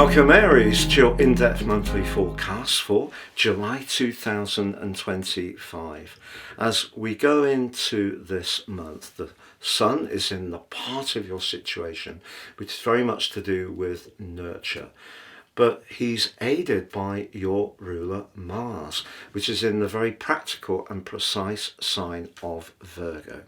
Welcome Aries to your in-depth monthly forecast for July 2025. As we go into this month, the Sun is in the part of your situation which is very much to do with nurture. But he's aided by your ruler Mars, which is in the very practical and precise sign of Virgo,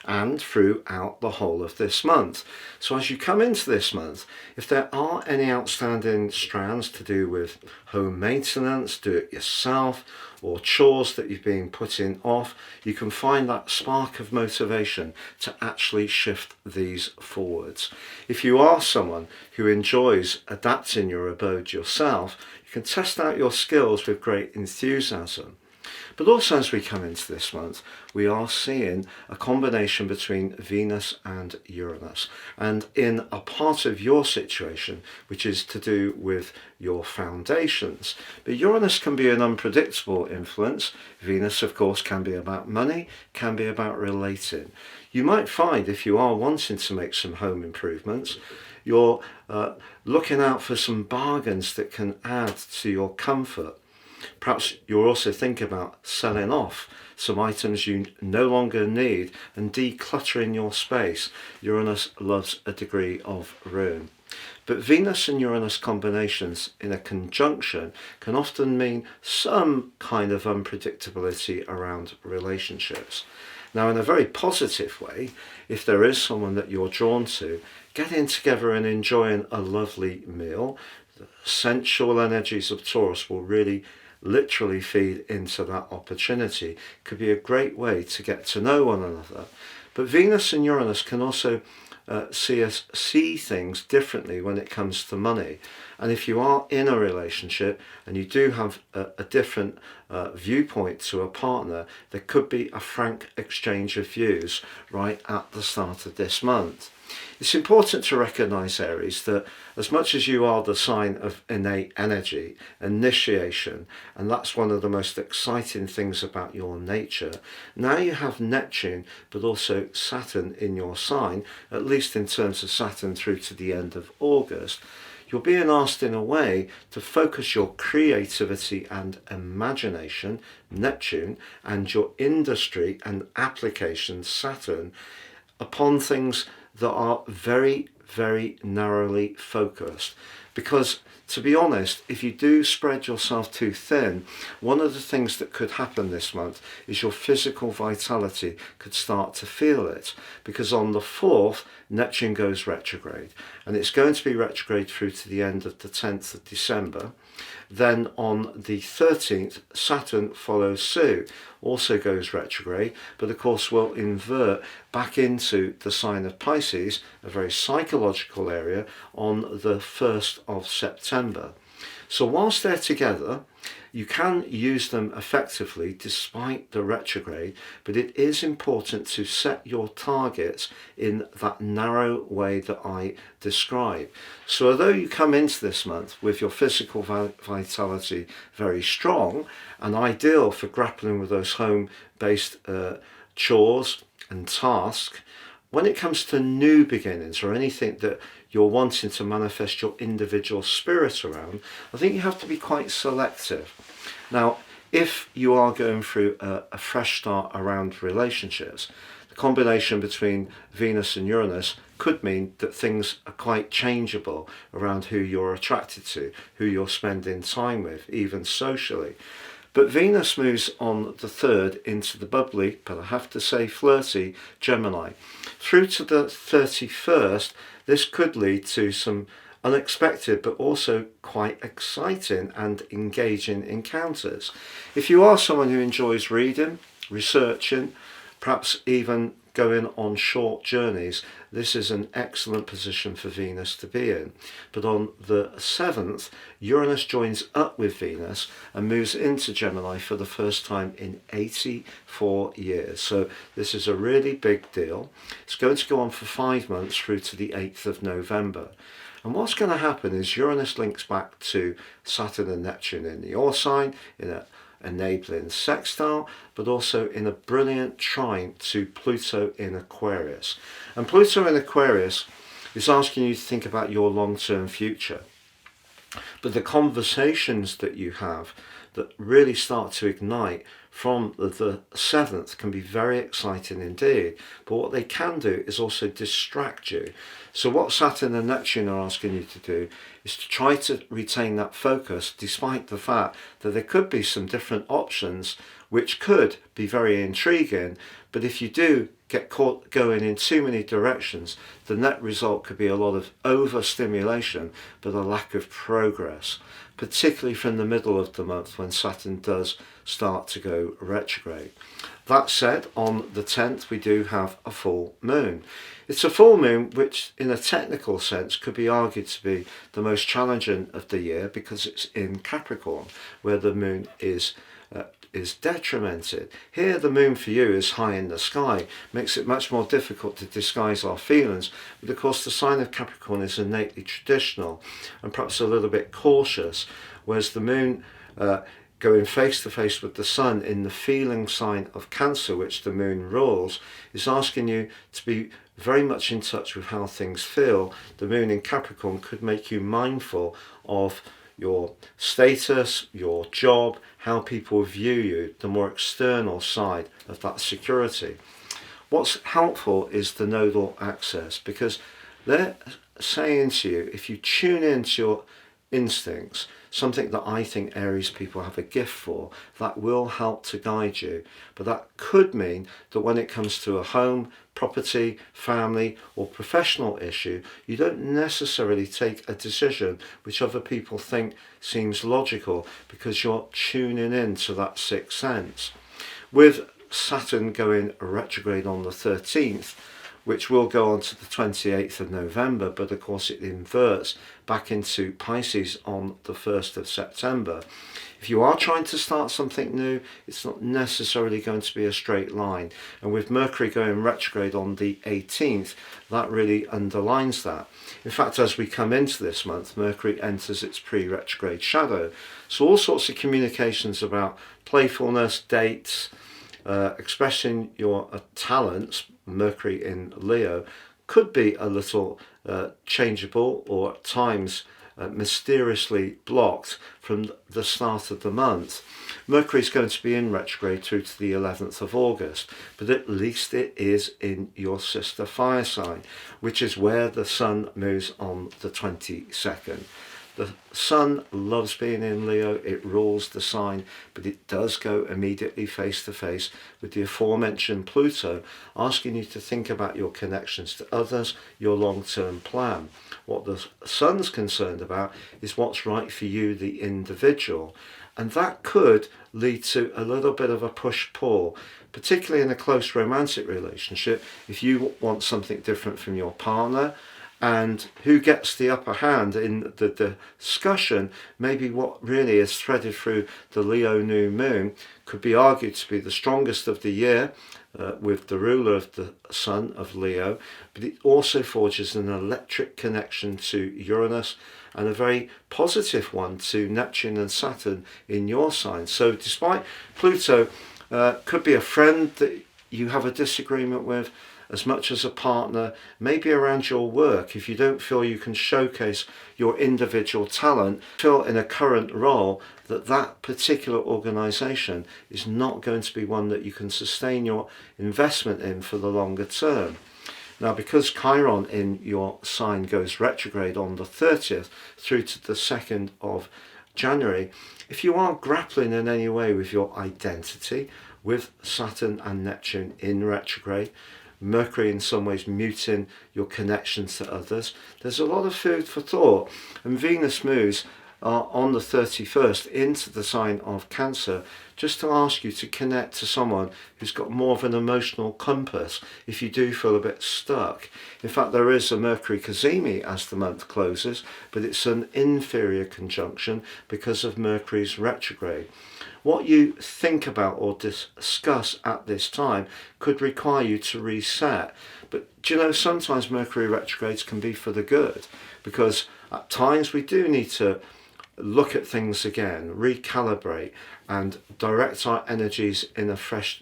and throughout the whole of this month. So as you come into this month, if there are any outstanding strands to do with home maintenance, do it yourself, or chores that you've been putting off, you can find that spark of motivation to actually shift these forwards. If you are someone who enjoys adapting your abode yourself, you can test out your skills with great enthusiasm. But also as we come into this month, we are seeing a combination between Venus and Uranus, and in a part of your situation which is to do with your foundations. But Uranus can be an unpredictable influence. Venus, of course, can be about money, can be about relating. You might find if you are wanting to make some home improvements, you're looking out for some bargains that can add to your comfort. Perhaps you're also thinking about selling off some items you no longer need and decluttering your space. Uranus loves a degree of room. But Venus and Uranus combinations in a conjunction can often mean some kind of unpredictability around relationships. Now, in a very positive way, if there is someone that you're drawn to, getting together and enjoying a lovely meal, the sensual energies of Taurus will really literally feed into that opportunity. Could be a great way to get to know one another. But Venus and Uranus can also see us see things differently when it comes to money. And if you are in a relationship and you do have a different viewpoint to a partner, there could be a frank exchange of views right at the start of this month. It's important to recognize, Aries, that as much as you are the sign of innate energy, initiation, and that's one of the most exciting things about your nature, now you have Neptune, but also Saturn in your sign, at least in terms of Saturn through to the end of August. You're being asked in a way to focus your creativity and imagination, Neptune, and your industry and applications, Saturn, upon things that are very, very narrowly focused. Because, to be honest, if you do spread yourself too thin, one of the things that could happen this month is your physical vitality could start to feel it. Because on the 4th, Neptune goes retrograde, and it's going to be retrograde through to the end of the 10th of December. Then on the 13th, Saturn follows suit, also goes retrograde, but of course will invert back into the sign of Pisces, a very psychological area, on the 1st of September. So whilst they're together, you can use them effectively despite the retrograde, but it is important to set your targets in that narrow way that I describe. So although you come into this month with your physical vitality very strong and ideal for grappling with those home-based chores and tasks, when it comes to new beginnings or anything that you're wanting to manifest your individual spirit around, I think you have to be quite selective. Now, if you are going through a fresh start around relationships, the combination between Venus and Uranus could mean that things are quite changeable around who you're attracted to, who you're spending time with, even socially. But Venus moves on the 3rd into the bubbly, but I have to say flirty, Gemini. Through to the 31st, this could lead to some unexpected but also quite exciting and engaging encounters. If you are someone who enjoys reading, researching, perhaps even going on short journeys, this is an excellent position for Venus to be in. But on the 7th, Uranus joins up with Venus and moves into Gemini for the first time in 84 years. So this is a really big deal. It's going to go on for 5 months through to the 8th of November. And what's going to happen is Uranus links back to Saturn and Neptune in your sign, in a enabling sextile, but also in a brilliant trine to Pluto in Aquarius. And Pluto in Aquarius is asking you to think about your long-term future. But the conversations that you have that really start to ignite from the 7th can be very exciting indeed. But what they can do is also distract you. So what Saturn and Neptune are asking you to do is to try to retain that focus, despite the fact that there could be some different options which could be very intriguing. But if you do get caught going in too many directions, the net result could be a lot of overstimulation but a lack of progress, particularly from the middle of the month when Saturn does start to go retrograde. That said, on the 10th we do have a full moon. It's a full moon which in a technical sense could be argued to be the most challenging of the year because it's in Capricorn, where the moon is detrimented. Here the moon for you is high in the sky, makes it much more difficult to disguise our feelings, but of course the sign of Capricorn is innately traditional and perhaps a little bit cautious, whereas the moon going face to face with the sun in the feeling sign of Cancer, which the moon rules, is asking you to be very much in touch with how things feel. The moon in Capricorn could make you mindful of your status, your job, how people view you, the more external side of that security. What's helpful is the nodal axis, because they're saying to you, if you tune into your instincts, something that I think Aries people have a gift for, that will help to guide you. But that could mean that when it comes to a home, property, family or professional issue, you don't necessarily take a decision which other people think seems logical because you're tuning in to that sixth sense. With Saturn going retrograde on the 13th, which will go on to the 28th of November, but of course it inverts back into Pisces on the 1st of September. If you are trying to start something new, it's not necessarily going to be a straight line. And with Mercury going retrograde on the 18th, that really underlines that. In fact, as we come into this month, Mercury enters its pre-retrograde shadow. So all sorts of communications about playfulness, dates, expressing your talents, Mercury in Leo, could be a little changeable or at times mysteriously blocked from the start of the month. Mercury is going to be in retrograde through to the 11th of August, but at least it is in your sister fire sign, which is where the Sun moves on the 22nd. The Sun loves being in Leo, it rules the sign, but it does go immediately face to face with the aforementioned Pluto, asking you to think about your connections to others, your long-term plan. What the Sun's concerned about is what's right for you, the individual. And that could lead to a little bit of a push-pull, particularly in a close romantic relationship. If you want something different from your partner, and who gets the upper hand in the discussion, maybe what really is threaded through the Leo new moon could be argued to be the strongest of the year, with the ruler of the Sun of Leo, but it also forges an electric connection to Uranus and a very positive one to Neptune and Saturn in your sign. So despite Pluto could be a friend that you have a disagreement with, as much as a partner, maybe around your work, if you don't feel you can showcase your individual talent, feel in a current role that particular organisation is not going to be one that you can sustain your investment in for the longer term. Now, because Chiron in your sign goes retrograde on the 30th through to the 2nd of January, if you are grappling in any way with your identity, with Saturn and Neptune in retrograde, Mercury in some ways muting your connections to others, there's a lot of food for thought. And Venus moves on the 31st into the sign of Cancer, just to ask you to connect to someone who's got more of an emotional compass if you do feel a bit stuck. In fact, there is a Mercury cazimi as the month closes, but it's an inferior conjunction because of Mercury's retrograde. What you think about or discuss at this time could require you to reset. But do you know, sometimes Mercury retrogrades can be for the good, because at times we do need to look at things again, recalibrate and direct our energies in a fresh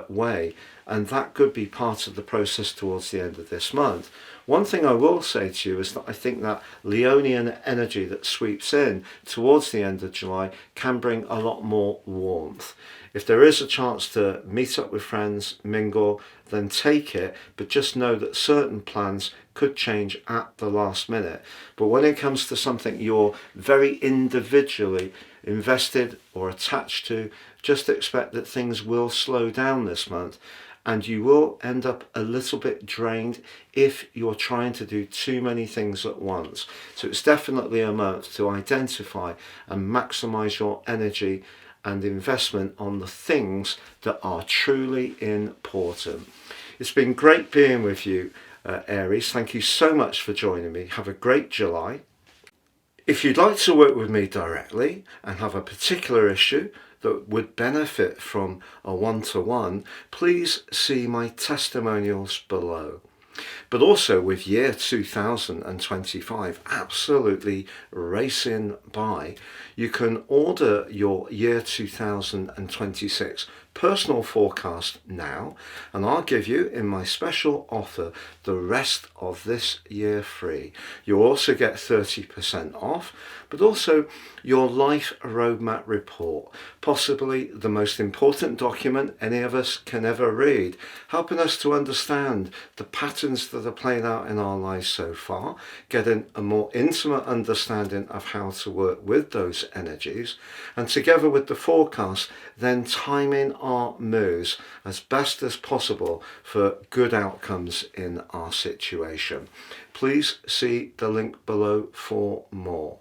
way, and that could be part of the process towards the end of this month. One thing I will say to you is that I think that Leonian energy that sweeps in towards the end of July can bring a lot more warmth. If there is a chance to meet up with friends, mingle, then take it, but just know that certain plans could change at the last minute. But when it comes to something you're very individually invested or attached to, just expect that things will slow down this month, and you will end up a little bit drained if you're trying to do too many things at once. So it's definitely a month to identify and maximize your energy and investment on the things that are truly important. It's been great being with you, Aries. Thank you so much for joining me. Have a great July. If you'd like to work with me directly and have a particular issue that would benefit from a one-to-one, please see my testimonials below. But also with year 2025 absolutely racing by, you can order your year 2026 personal forecast now, and I'll give you in my special offer the rest of this year free. You'll also get 30% off, but also your life roadmap report, possibly the most important document any of us can ever read, helping us to understand the patterns that are playing out in our lives so far, getting a more intimate understanding of how to work with those energies, and together with the forecast, then timing our moves as best as possible for good outcomes in our situation. Please see the link below for more.